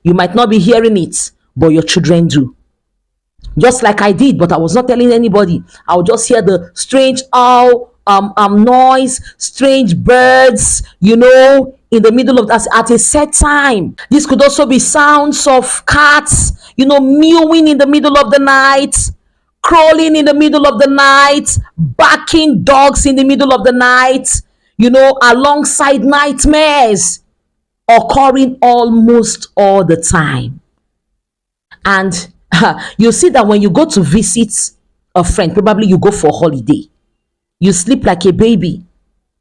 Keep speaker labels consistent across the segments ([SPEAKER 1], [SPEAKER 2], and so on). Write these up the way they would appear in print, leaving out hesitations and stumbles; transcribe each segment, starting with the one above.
[SPEAKER 1] You might not be hearing it, but your children do. Just like I did, but I was not telling anybody. I would just hear the strange owl noise, strange birds, in the middle of that at a set time. This could also be sounds of cats, mewing in the middle of the night, crawling in the middle of the night, barking dogs in the middle of the night, alongside nightmares occurring almost all the time. And you see that when you go to visit a friend, probably you go for holiday, you sleep like a baby,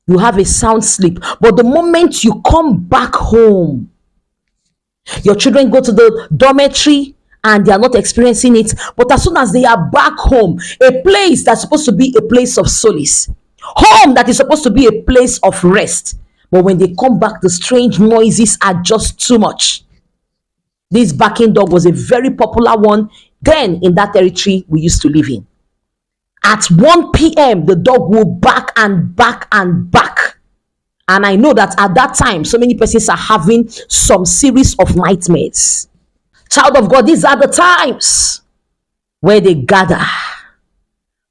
[SPEAKER 1] you have a sound sleep. But the moment you come back home, your children go to the dormitory and they are not experiencing it. But as soon as they are back home, a place that's supposed to be a place of solace, home that is supposed to be a place of rest, but when they come back, the strange noises are just too much. This barking dog was a very popular one then in that territory we used to live in. At 1 p.m., the dog will bark and bark and bark. And I know that at that time, so many persons are having some series of nightmares. Child of God, these are the times where they gather.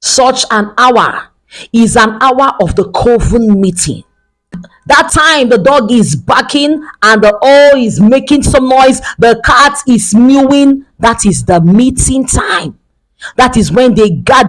[SPEAKER 1] Such an hour is an hour of the Coven meeting. That time the dog is barking and the owl is making some noise, the cat is mewing. That is the meeting time. That is when they gather